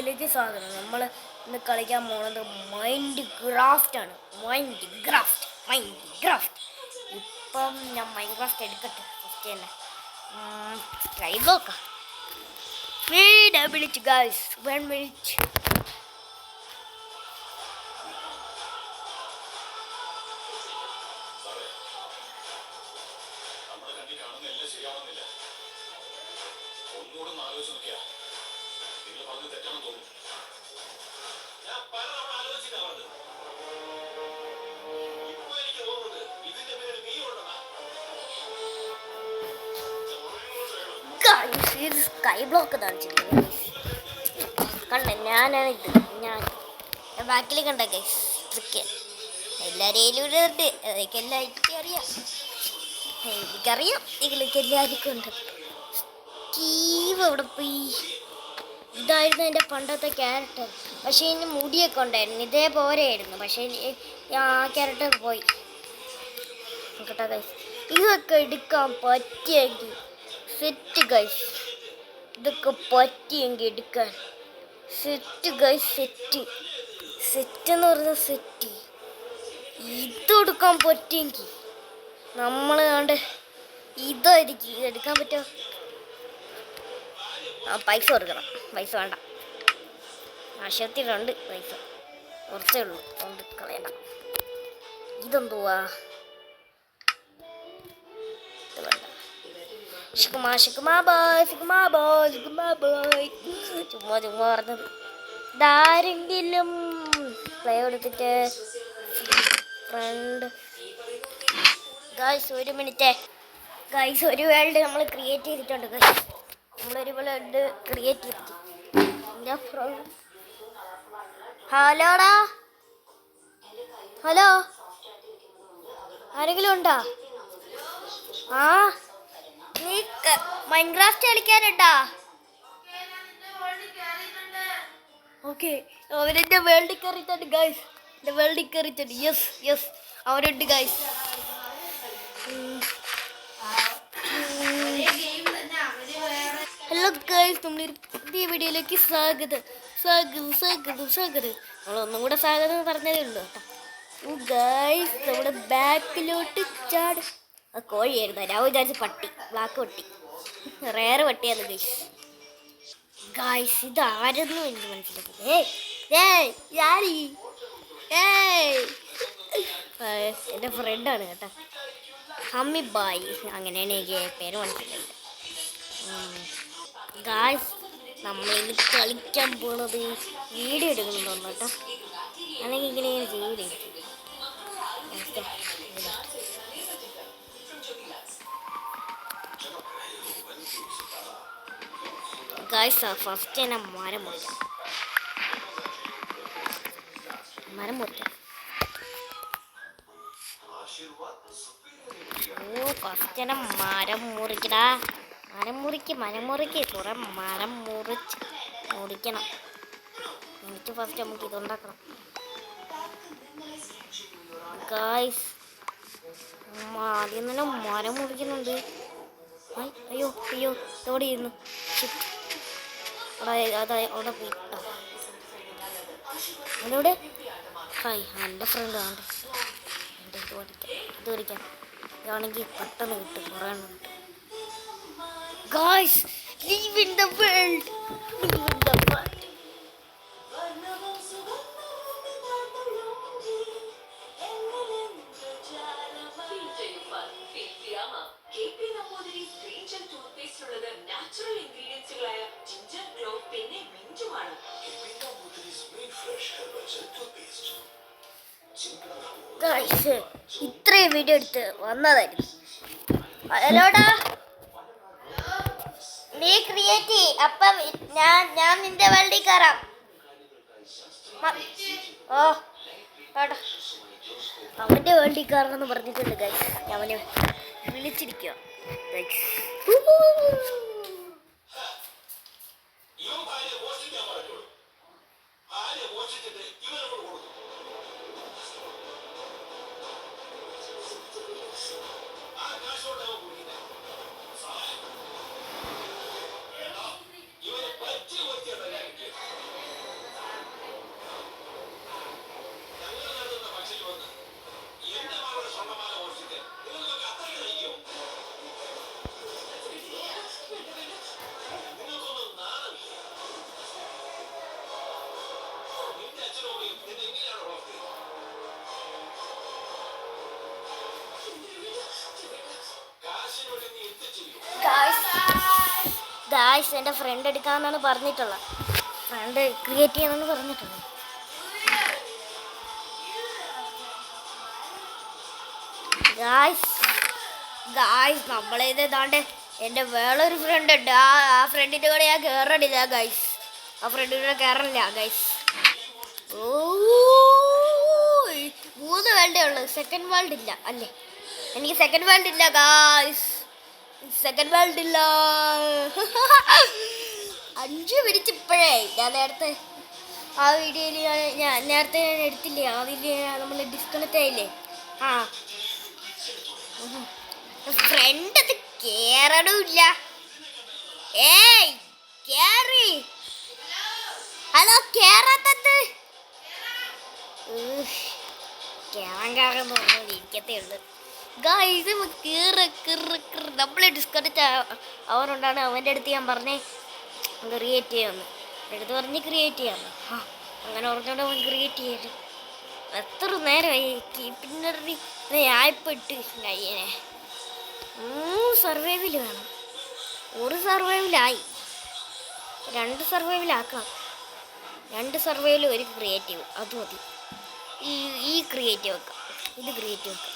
വീഡിയോയിലേക്ക് സ്വാഗതം. നമ്മൾ ഇന്ന് കളിക്കാൻ പോകുന്നത് മൈൻഡ് ക്രാഫ്റ്റ് ആണ്. Mind craft. ഇപ്പം ഞാൻ മൈൻഡ് ക്രാഫ്റ്റ് എടുക്കട്ടെ. ഫസ്റ്റ് തന്നെ ട്രൈ നോക്കാം. വിളിച്ചു ഗൈസ് 1 മിനിറ്റ്. ഇത് സ്കൈ ബ്ലോക്ക് കാണിച്ചിട്ടുണ്ട് കണ്ട. ഞാനാണിത്. ഞാൻ ബാക്കിൽ കണ്ട ഗൈസ് ഇതൊക്കെ എല്ലാവരെയും ഉണ്ട്. അതൊക്കെ എല്ലാവർക്കും അറിയാം. എനിക്കറിയാം ഇതിലൊക്കെ എല്ലാവർക്കും ഉണ്ട്. സ്റ്റീവ് എവിടെ പോയി? ഇതായിരുന്നു എൻ്റെ പണ്ടത്തെ ക്യാരക്ടർ. പക്ഷേ ഇനി മുടിയൊക്കെ ഉണ്ടായിരുന്നു, ഇതേപോലെയായിരുന്നു. പക്ഷേ ആ ക്യാരക്ടർ പോയി. കേട്ടോ ഗൈസ്, ഇതൊക്കെ എടുക്കാൻ പറ്റിയെങ്കിൽ സെറ്റ് ഗൈസ്. ഇതൊക്കെ പറ്റിയെങ്കിൽ എടുക്കാൻ സെറ്റ് ഗൈസ്. സെറ്റ് എന്ന് പറഞ്ഞ സെറ്റ്. ഇതെടുക്കാൻ പറ്റിയെങ്കിൽ നമ്മൾ കണ്ട് ഇതായിരിക്കും. ഇതെടുക്കാൻ പറ്റുമോ? പൈസ കൊടുക്കണം. പൈസ വേണ്ട, ആശയത്തിലുണ്ട് പൈസ കുറച്ചേ ഉള്ളൂ, അതുകൊണ്ട് കളയണ്ട. ഇതെന്തുവാ? ചുമ്മാ പറഞ്ഞത്. ഇതാരെങ്കിലും പ്ലേ കൊടുത്തിട്ട് ഫ്രണ്ട് ഗൈസ് 1 മിനിറ്റ് ഗൈസ്. ഒരു വേൾഡ് നമ്മൾ ക്രിയേറ്റ് ചെയ്തിട്ടുണ്ട് ഗൈസ്. നമ്മളൊരു വേൾഡ് ക്രിയേറ്റ് ചെയ്തിട്ട് എൻ്റെ ഫ്രണ്ട്. ഹലോടാ, ഹലോ, ആരെങ്കിലും ഉണ്ടോ? ആ, നീ മൈൻക്രാഫ്റ്റ് കളിക്കാനുണ്ടാ? ഓക്കെ, അവരെൻ്റെ വേൾഡിൽ കയറിയിട്ടുണ്ട് ഗൈസ്. എൻ്റെ വേൾഡിൽ കയറിയിട്ടുണ്ട്. യെസ് അവരുണ്ട് ഗൈസ്. ഹലോ ഗൈസ്, നമ്മളൊരു പുതിയ വീഡിയോയിലേക്ക് സ്വാഗതം. നമ്മളൊന്നും കൂടെ സ്വാഗതം പറഞ്ഞതേ ഉള്ളൂ കേട്ടോ. ഗൈസ്, നമ്മുടെ ബാക്കിലോട്ട് ചാട്. അത് കോഴിയായിരുന്നു. ഞാൻ വിചാരിച്ച പട്ടി, ബ്ലാക്ക് പട്ടി, റേറ് പട്ടിയാണ് ഗൈസ്. ഗൈസ്, ഇതാരെന്നും എനിക്ക് മനസ്സിലാക്കി. എൻ്റെ ഫ്രണ്ടാണ് കേട്ടോ, ഹമ്മി ബായ്, അങ്ങനെയാണ് എനിക്ക് പേര് മനസ്സിലായില്ല. ഗൈസ്, നമ്മളിത് കളിക്കാൻ പോണത് വീഡിയോ എടുക്കണം തോന്നുന്നു കേട്ടോ. അല്ലെങ്കിൽ ഇങ്ങനെ ചെയ്യൂലേ. ഗൈസ്, ഫസ്റ്റ് തന്നെ മരം മുറിക്കാം. ഫസ്റ്റ് തന്നെ മരം മുറിക്കടാ. മരം മുറിക്ക് കുറെ മരം മുറിക്കണം. എനിക്ക് ഫസ്റ്റ് നമുക്ക് ഇതുണ്ടാക്കണം ഗൈസ്. ആദ്യം തന്നെ മരം മുറിക്കുന്നുണ്ട്. അയ്യോ തോടി ഇരുന്നു. അവിടെ പോയിട്ടോ. അതിലൂടെ എൻ്റെ ഫ്രണ്ട് ആണ്. ഇത് പഠിക്കാം. ഇതാണെങ്കിൽ പെട്ടെന്ന് കിട്ടും. കുറേ എണ്ണം കിട്ടും. Guys, live in the world. Guys, ഇത്രയും വീഡിയോ എടുത്ത് വന്നതായിരുന്നു. ഹലോടാ, നീ ക്രിയേറ്റ് ചെയ്യ്. അപ്പം ഞാൻ നിന്റെ വേൾഡിൽ കയറാം. അവൻ്റെ വേൾഡിൽ കയറണമെന്ന് പറഞ്ഞിട്ടുണ്ട് ഗൈസ്. ഞാൻ അവനെ വിളിച്ചിരിക്കുക ഗൈസ്. ഗായ്സ് എൻ്റെ ഫ്രണ്ട് എടുക്കാമെന്നാണ് പറഞ്ഞിട്ടുള്ളത്. ഫ്രണ്ട് ക്രിയേറ്റ് ചെയ്യാമെന്നാണ് പറഞ്ഞിട്ടുള്ളത്. ഗായ്സ് ഗായ്സ് നമ്മളേത് ഏതാണ്ട് എൻ്റെ വേറൊരു ഫ്രണ്ട് ഉണ്ട്. ആ ഫ്രണ്ടിൻ്റെ കൂടെ ഞാൻ കയറണില്ല ഗൈസ്. ആ ഫ്രണ്ടിൻ്റെ കൂടെ കയറണില്ല ഗൈസ്. ഓ 3 വേൾഡേ ഉള്ളു. സെക്കൻഡ് വേൾഡ് ഇല്ല അല്ലേ? എനിക്ക് സെക്കൻഡ് വേൾഡ് ഇല്ല ഗായ്സ്. സെക്കൻഡ് വേൾഡ് ഇല്ല. 5 പിടിച്ചിപ്പോഴേ ഞാൻ നേരത്തെ ആ വീഡിയോയിൽ ഞാൻ നേരത്തെ എടുത്തില്ലേ, അതിൽ നമ്മൾ ഡിസ്കണക്റ്റ് ആയില്ലേ. ആ ഫ്രണ്ട് അത് കേറണമില്ല. ഏയ് കേറി. ഹലോ കേറാത്തത് കേറാൻ പറഞ്ഞിരിക്കത്തേ ഉള്ളു ഗായ്സ്. നമ്മൾ ഡിസ്കണക്റ്റ് അവനുണ്ടാണ്. അവൻ്റെ അടുത്ത് ഞാൻ പറഞ്ഞേ ക്രിയേറ്റ് ചെയ്യാമെന്ന്. എടുത്ത് പറഞ്ഞ് ക്രിയേറ്റ് ചെയ്യാമെന്ന്. ആ അങ്ങനെ പറഞ്ഞോണ്ട് അവൻ ക്രിയേറ്റ് ചെയ്യരുത്. എത്ര നേരമായി പിന്നെ ആയിപ്പെട്ട് കയ്യനെ. 3 സർവൈവിൽ വേണം. 1 സർവൈവിലായി. 2 സർവൈവിലാക്കാം. 2 സർവൈവിൽ 1 ക്രിയേറ്റീവ് അത് മതി. ഈ ക്രിയേറ്റീവ് വെക്കാം. ഇത് ക്രിയേറ്റീവ് വെക്കാം.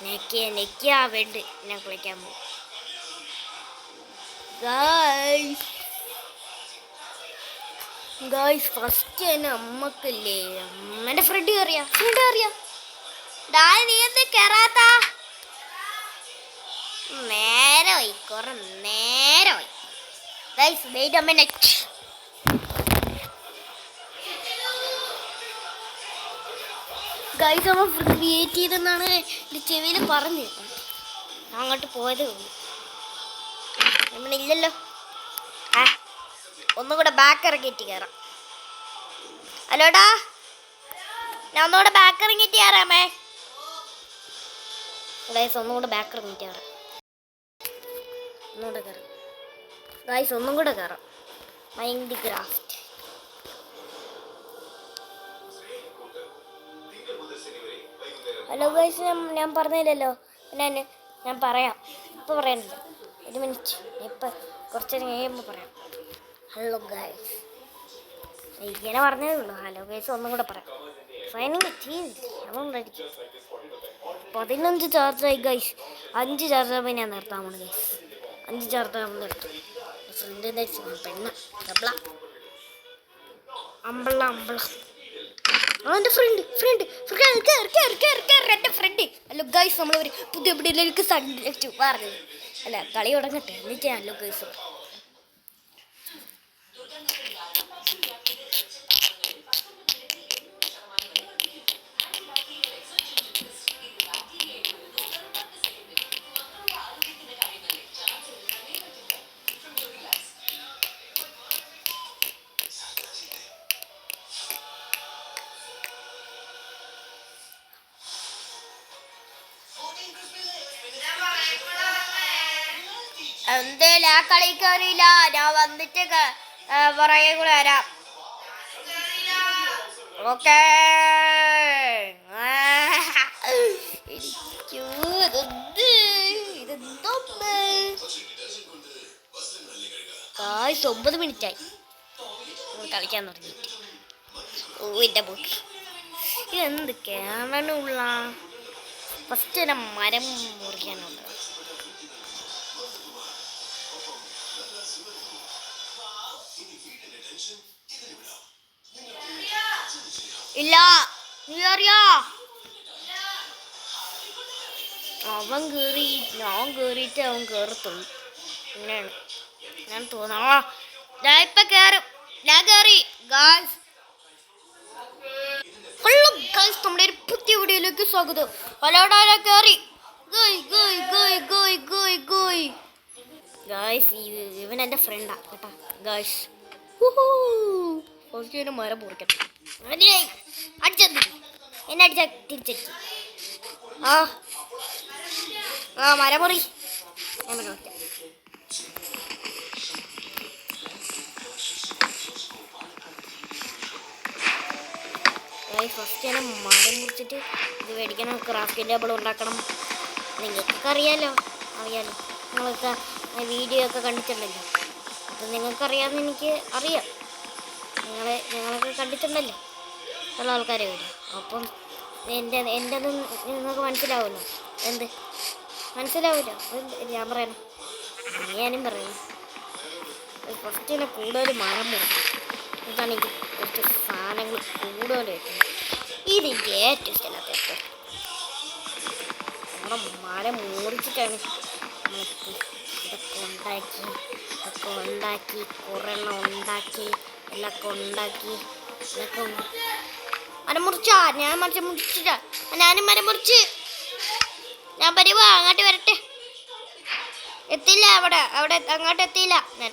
നെക്കിയാ വേണ്ട ഞാൻ കളിക്കാൻ പോകും ഗായ്സ്. ഫസ്റ്റ് തന്നെ അമ്മക്കല്ലേ. അമ്മേൻ്റെ ഫ്രണ്ട് കയറിയാ നീ എന്ത് കയറാത്ത? നേരമായി കുറെ നേരമായി guys. Wait a minute. Guys നമ്മൾ ക്രിയേറ്റ് ചെയ്തെന്നാണ് എൻ്റെ ചെവിയിൽ പറഞ്ഞു. അങ്ങോട്ട് പോയതേ ഉള്ളൂ. നമ്മളില്ലല്ലോ. ഒന്നും കൂടെ ബാക്ക് ഇറങ്ങിയിട്ട് കയറാം. ഹലോടാ ഞാൻ ഒന്നുകൂടെ ബാക്ക് ഇറങ്ങിയിട്ട് കയറാമേ ഗായ്സ്. ഒന്നുകൂടെ ബാക്ക് ഇറങ്ങിയിട്ട് കയറാം. ഒന്നുകൂടെ കയറാം ഗായ്സ്. ഒന്നും കൂടെ കയറാം. Mind craft. ഹലോ ഗായ്സ്, ഞാൻ പറഞ്ഞില്ലല്ലോ. ഞാൻ പറയാം. ഇപ്പോൾ പറയാനില്ല. 1 മിനിറ്റ്. ഇപ്പം കുറച്ച് നേരം കഴിയുമ്പോൾ പറയാം. ഹലോ ഗായ്സ് ഇങ്ങനെ പറഞ്ഞതേ ഉള്ളൂ. ഹലോ ഗായ്സ് ഒന്നും കൂടെ പറയാം. ഫൈനൽ അതുകൊണ്ടായിരിക്കും 15 ചാർജായി ഗൈസ്. 5 ചാർജാകുമ്പോൾ ഞാൻ നിർത്താൻ പോണു ഗൈസ്. 5 ചാർജാകുമ്പോൾ നിർത്തും. പെണ്ണ അമ്പള അവൻ്റെ ഫ്രണ്ട് എൻ്റെ ഫ്രണ്ട്. ഹലോ ഗൈസ് നമ്മളൊരു പുതിയ വീഡിയോയിലേക്ക് സൺഡേ പറഞ്ഞത് അല്ല കളി തുടങ്ങട്ടെ എന്നിട്ട് ഹലോ ഗൈസ്. എന്തേലും ആ കളി കയറിയില്ല. ഞാൻ വന്നിട്ട് പുറകെ കൂടെ വരാം. ഓക്കേ ഗായ്സ് 9 മിനിറ്റായി കളിക്കാൻ തുടങ്ങിയിട്ട്. ഓ എൻ്റെ ബോക്ക് ഇതെന്ത് കേണനുള്ള ഫസ്റ്റ് തന്നെ മരം മുറിക്കാനുള്ളത്. ഇല്ല നീ അറിയാ അവൻ കയറി ഞാൻ കയറിയിട്ട് അവൻ കയറത്തുള്ളൂ. അങ്ങനെയാണ് ഞാൻ തോന്നാ. ഞാൻ ഇപ്പം കയറും. ഞാൻ കയറി ഗായ്സ്. ഹലോ ഗായ്സ് നമ്മുടെ ഒരു പുതിയ വീഡിയോയിലേക്ക് സ്വാഗതം. ഹലോടാ കയറി ഗായ്സ്. ഇവൻ എൻ്റെ ഫ്രണ്ടാ കേട്ടാ ഗായ്സ്. കുറച്ച് മരം പൊറിക്കട്ടെ. അടിച്ചത് എന്നെ അടിച്ച തിരിച്ചടിച്ചു. ആ മരമുറി ഫസ്റ്റ് തന്നെ മരം മുറിച്ചിട്ട് ഇത് മേടിക്കണം. ക്രാഫ്റ്റിംഗ് ടേബിൾ ഉണ്ടാക്കണം. നിങ്ങൾക്കൊക്കെ അറിയാലോ. നിങ്ങളൊക്കെ വീഡിയോ ഒക്കെ കണ്ടിട്ടുണ്ടല്ലോ. അത് നിങ്ങൾക്കറിയാമെന്ന് എനിക്ക് അറിയാം. നിങ്ങളൊക്കെ കണ്ടിട്ടുണ്ടല്ലോ ഉള്ള ആൾക്കാരെ വരും. അപ്പം എൻ്റെത് നിങ്ങൾക്ക് മനസ്സിലാവുമല്ലോ. എന്ത് മനസ്സിലാവില്ല? ഞാൻ പറയണം, ഞാനും പറയണം. ഫസ്റ്റ് തന്നെ കൂടുതൽ മരം മുറിക്കും. ഇതാണെങ്കിൽ കുറച്ച് സാധനങ്ങൾ കൂടുതൽ വെക്കണം. ഇത് ഏറ്റവും ഇഷ്ടമില്ലാത്ത നമ്മുടെ മരം മുറിച്ചിട്ടാണ് ഇതൊക്കെ ഉണ്ടാക്കി കുറെണ്ണം ഉണ്ടാക്കി എല്ലൊക്കെ ഉണ്ടാക്കി ഇതൊക്കെ മരം മുറിച്ചാ. ഞാൻ മരം മുറിച്ചിട്ടാ. ഞാനും മരം മുറിച്ച്. ഞാൻ വരുവാ, അങ്ങോട്ട് വരട്ടെ. എത്തിയില്ല അവിടെ അങ്ങോട്ട് എത്തിയില്ല ഞാൻ.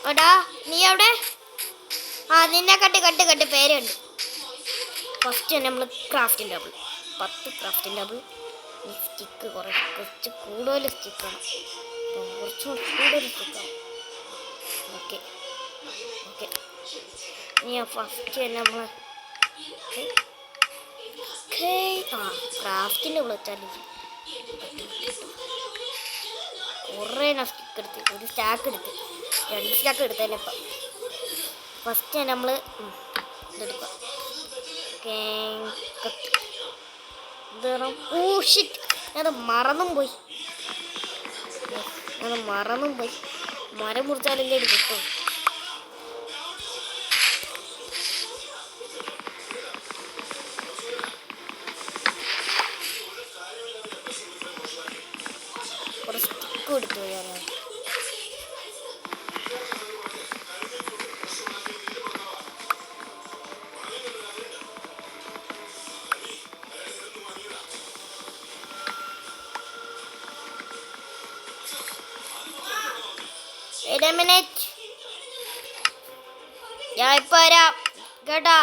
എടാ നീ അവിടെ? നിന്നെ കട്ട് പേരുണ്ട്. ഫസ്റ്റ് തന്നെ നമ്മൾ crafting table 10 crafting table. Stick കുറച്ച് കൂടുതൽ സ്റ്റിക്കാണ്. കുറച്ചുകൂടി കൂടുതൽ സ്റ്റിക്കാണ്. ഓക്കെ ഇനി ഫസ്റ്റ് തന്നെ നമ്മൾ ക്രാഫ്റ്റിൻ്റെ ടേബിൾ വെച്ചാൽ കുറേ ഞാൻ സ്റ്റിക്ക് എടുത്ത് ഒരു സ്റ്റാക്ക് എടുത്ത് 2 സ്റ്റാക്ക് എടുത്തതന്നെ. ഇപ്പം ഫസ്റ്റ് തന്നെ നമ്മൾ ഇതെടുക്കാം. ഞാനത് മറന്നും പോയി. മരം മുറിച്ചാലല്ലേ ഇത് കിട്ടും. കുറച്ച് സ്റ്റിക്ക് എടുത്തു പോയി. ഞാൻ ഇപ്പൊ വരാം കേട്ടാ.